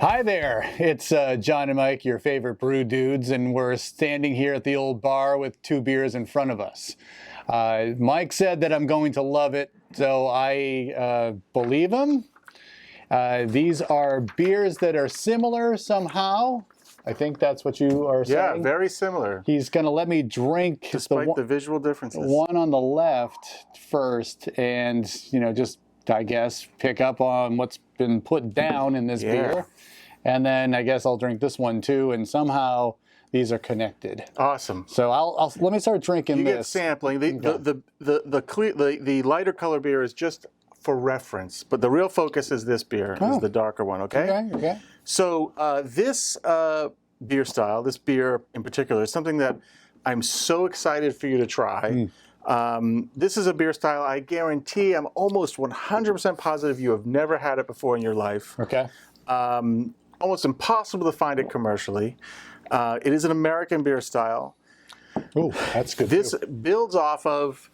Hi there, it's John and Mike, your favorite brew dudes, and we're standing here at the old bar with two beers in front of us. Mike said that I'm going to love it, so I believe him. These are beers that are similar somehow. I think that's what you are saying. Yeah, very similar. He's going to let me drink despite the visual differences. One on the left first, and just I guess pick up on what's been put down in this beer. And then I guess I'll drink this one too, and somehow these are connected. Awesome. So I'll let me start drinking you this. You get sampling. The lighter color beer is just for reference, but the real focus is this beer, is the darker one. Okay. Okay. So this beer style, this beer in particular, is something that I'm so excited for you to try. This is a beer style I guarantee, I'm almost 100% positive you have never had it before in your life. Okay. Almost impossible to find it commercially. It is an American beer style. Oh, that's good. This builds off of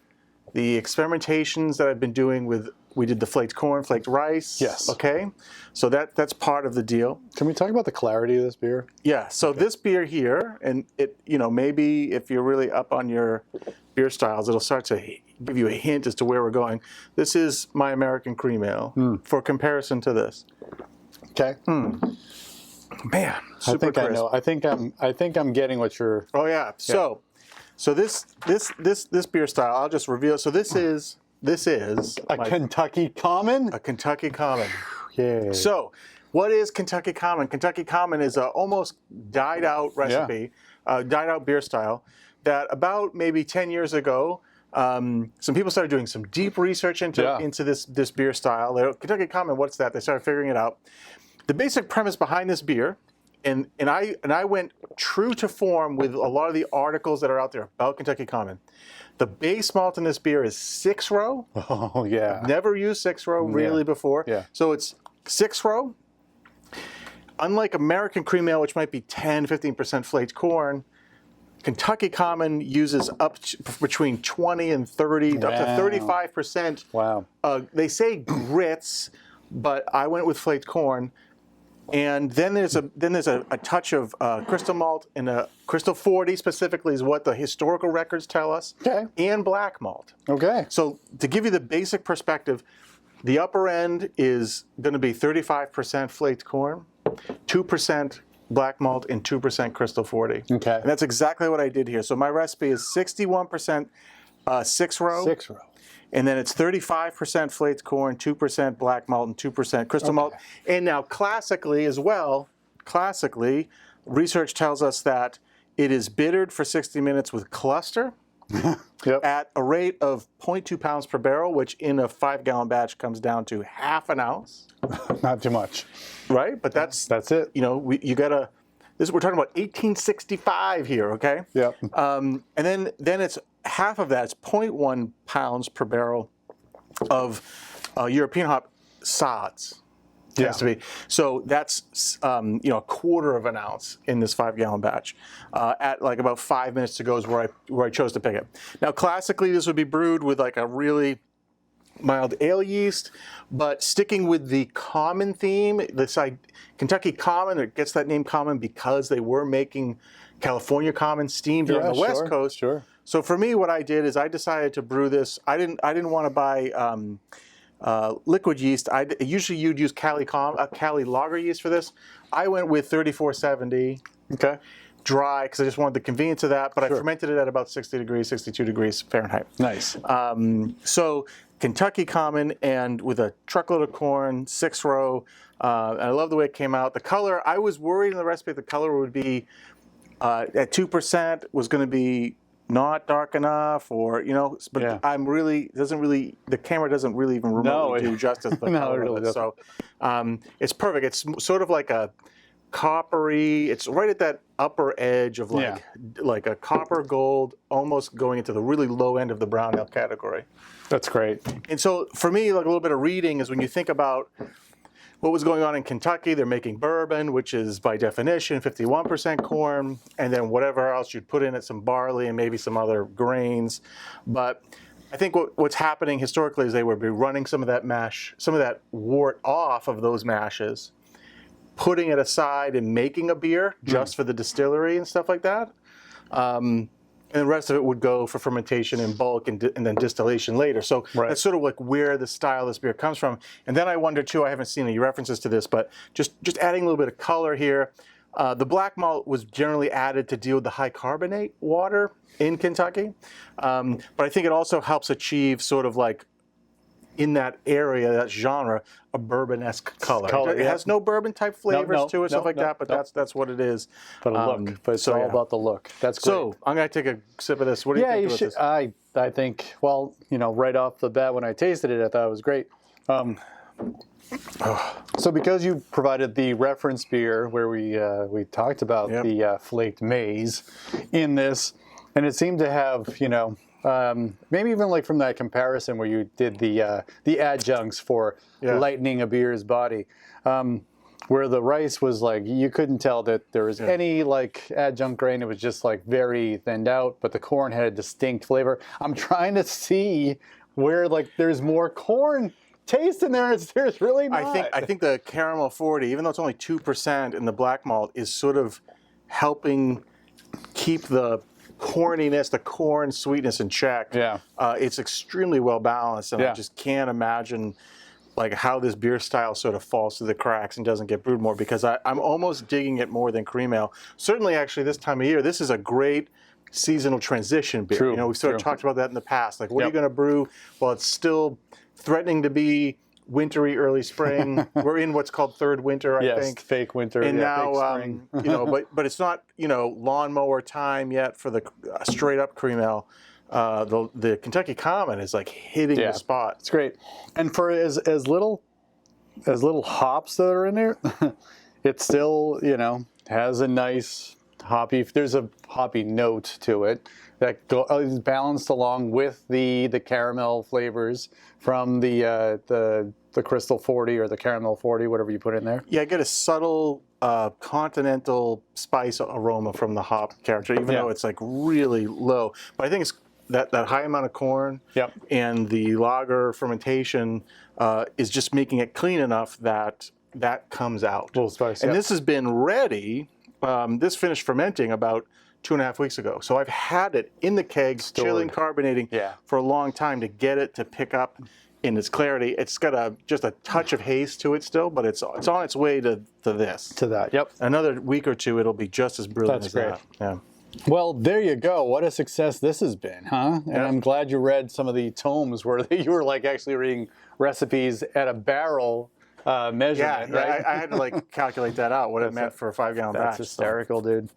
the experimentations that I've been doing with. We did the flaked corn, flaked rice. Yes. Okay. So that's part of the deal. Can we talk about the clarity of this beer? Yeah. So this beer here, and it, maybe if you're really up on your beer styles, it'll start to give you a hint as to where we're going. This is my American cream ale for comparison to this. Okay. Man, super crisp. I know. I think I'm getting what you're. Oh yeah. So this beer style, I'll just reveal. So this is a Kentucky Common. A Kentucky Common. Yeah. So what is Kentucky Common? Kentucky Common is a almost died out recipe, died out beer style that about maybe 10 years ago. Some people started doing some deep research into this beer style. Kentucky Common, what's that? They started figuring it out. The basic premise behind this beer, and I went true to form with a lot of the articles that are out there about Kentucky Common. The base malt in this beer is 6-row. Oh yeah. Never used 6-row really before. Yeah. So it's 6-row. Unlike American cream ale, which might be 10-15% flaked corn, Kentucky Common uses up to between 20 and 30, up to 35%. Wow. They say grits, but I went with flaked corn. And then there's a touch of crystal malt, and a crystal 40 specifically is what the historical records tell us. Okay. And black malt. Okay. So to give you the basic perspective, the upper end is going to be 35% flaked corn, 2% black malt, and 2% crystal 40. Okay. And that's exactly what I did here. So my recipe is 61% 6-row. 6-row. And then it's 35% flaked corn, 2% black malt, and 2% crystal malt. And now classically as well, research tells us that it is bittered for 60 minutes with cluster at a rate of 0.2 pounds per barrel, which in a 5-gallon batch comes down to half an ounce. Not too much. Right? But that's it. You gotta, we're talking about 1865 here, okay? Yeah. And then it's half of that, it's 0.1 pounds per barrel of European hop sods. It has to be. So that's a quarter of an ounce in this 5-gallon batch. At like about 5 minutes to go is where I chose to pick it. Now classically this would be brewed with like a really mild ale yeast, but sticking with the common theme, Kentucky Common, it gets that name common because they were making California Common steamed on the West Coast. Sure. So for me, what I did is I decided to brew this. I didn't want to buy liquid yeast. Usually you'd use Cali lager yeast for this. I went with 3470. Okay. Dry, because I just wanted the convenience of that, but I fermented it at about 60 degrees, 62 degrees Fahrenheit. Nice. So Kentucky Common, and with a truckload of corn, 6-row. And I love the way it came out. The color, I was worried in the recipe the color would be at 2% was going to be not dark enough, or but the camera doesn't really even remotely do justice to the color of it. So it's perfect. It's sort of like a coppery. It's right at that upper edge of like a copper gold, almost going into the really low end of the brown ale category. That's great. And so for me, like a little bit of reading is when you think about what was going on in Kentucky. They're making bourbon, which is by definition 51% corn, and then whatever else you'd put in it, some barley and maybe some other grains. But I think what's happening historically is they would be running some of that mash, some of that wort off of those mashes, putting it aside and making a beer just for the distillery and stuff like that. And the rest of it would go for fermentation in bulk and then distillation later. So that's sort of like where the style of this beer comes from. And then I wonder too, I haven't seen any references to this, but just adding a little bit of color here. The black malt was generally added to deal with the high carbonate water in Kentucky. But I think it also helps achieve sort of like in that area, that genre, a bourbon-esque color. It has no bourbon-type flavors to it, stuff like that, but that's what it is. But a look, but it's all about the look. That's great. So I'm going to take a sip of this. What do you think about this? I think, well, right off the bat when I tasted it, I thought it was great. So because you provided the reference beer where we talked about the flaked maize in this, and it seemed to have, maybe even like from that comparison where you did the adjuncts for lightening a beer's body, where the rice was like, you couldn't tell that there was any like adjunct grain. It was just like very thinned out, but the corn had a distinct flavor. I'm trying to see where like there's more corn taste in there. There's really not. I think the caramel 40, even though it's only 2% in the black malt, is sort of helping keep the corniness, the corn sweetness in check. It's extremely well balanced, and I just can't imagine like how this beer style sort of falls through the cracks and doesn't get brewed more, because I'm almost digging it more than cream ale. Certainly, actually, this time of year, this is a great seasonal transition beer. We've sort of talked about that in the past. Like, what are you going to brew while it's still threatening to be wintry early spring? We're in what's called third winter, I think. Fake winter. And now, but it's not, lawnmower time yet for the straight up cream ale. The Kentucky Common is like hitting the spot. It's great. And for as little hops that are in there, it still, has a nice hoppy, there's a hoppy note to it that is balanced along with the caramel flavors from the Crystal 40 or the Caramel 40, whatever you put in there. Yeah, I get a subtle continental spice aroma from the hop character, even though it's like really low. But I think it's that high amount of corn and the lager fermentation is just making it clean enough that comes out. A little spice, and this has been ready. This finished fermenting about 2.5 weeks ago. So I've had it in the keg, chilling, carbonating for a long time to get it to pick up in its clarity. It's got just a touch of haze to it still, but it's on its way to this. To that, yep. Another week or two, it'll be just as brilliant as that. Yeah. Well, there you go. What a success this has been, huh? And I'm glad you read some of the tomes where you were like actually reading recipes at a barrel measurement, right? I had to like calculate that out, what it meant for a 5-gallon batch. That's hysterical, dude.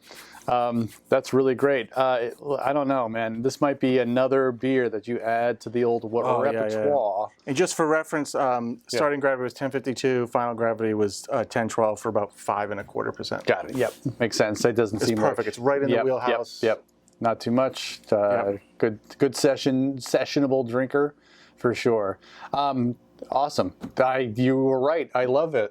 That's really great. I don't know, man. This might be another beer that you add to the old repertoire. And just for reference, starting gravity was 1052, final gravity was 1012 for about 5.25%. Got it. Yep, makes sense. It doesn't seem perfect. It's right in the wheelhouse. Yep. Not too much. Good sessionable drinker, for sure. Awesome. You were right. I love it.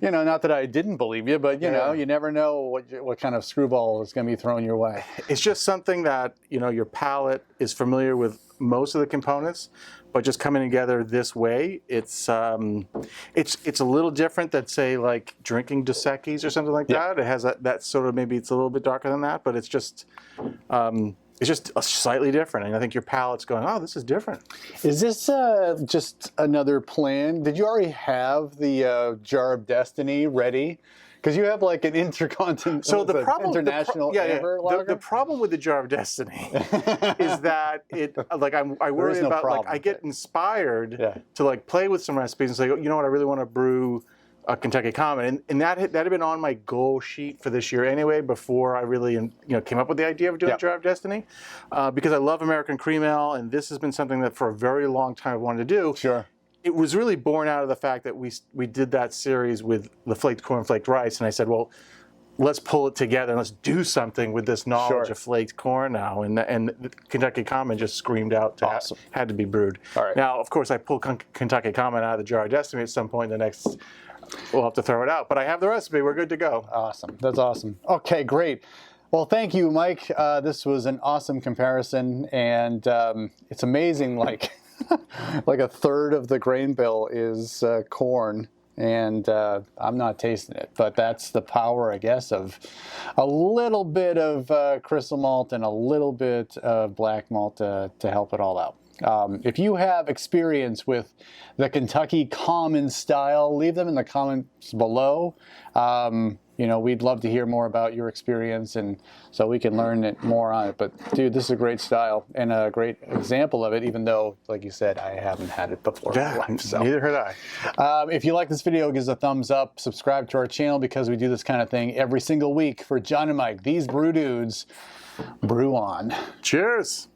Not that I didn't believe you, but you never know what kind of screwball is going to be thrown your way. It's just something that your palate is familiar with most of the components, but just coming together this way, it's a little different than say like drinking Dos Equis or something like that. It has that sort of, maybe it's a little bit darker than that, but it's just. It's just slightly different, and I think your palate's going, oh, this is different. Is this just another plan? Did you already have the Jar of Destiny ready? Because you have like an international lager. The problem with the Jar of Destiny is that I worry about I get inspired to like play with some recipes and say, you know what, I really want to brew a Kentucky Common, and that had been on my goal sheet for this year anyway. Before I really came up with the idea of doing Jar of Destiny, because I love American cream ale, and this has been something that for a very long time I wanted to do. Sure. It was really born out of the fact that we did that series with the flaked corn, flaked rice, and I said, well, let's pull it together and let's do something with this knowledge of flaked corn now. And the Kentucky Common just screamed out had to be brewed. All right. Now, of course, I pull Kentucky Common out of the Jar of Destiny at some point in the next. We'll have to throw it out, but I have the recipe. We're good to go. Awesome. That's awesome. Okay, great. Well, thank you, Mike. This was an awesome comparison, and it's amazing. Like a third of the grain bill is corn, and I'm not tasting it. But that's the power, I guess, of a little bit of crystal malt and a little bit of black malt to help it all out. If you have experience with the Kentucky common style, leave them in the comments below. You know, we'd love to hear more about your experience, and so we can learn it more on it. But dude, this is a great style and a great example of it, even though, like you said, I haven't had it before. Yeah, neither had I. If you like this video, give us a thumbs up, subscribe to our channel, because we do this kind of thing every single week. For John and Mike, these brew dudes, brew on. Cheers.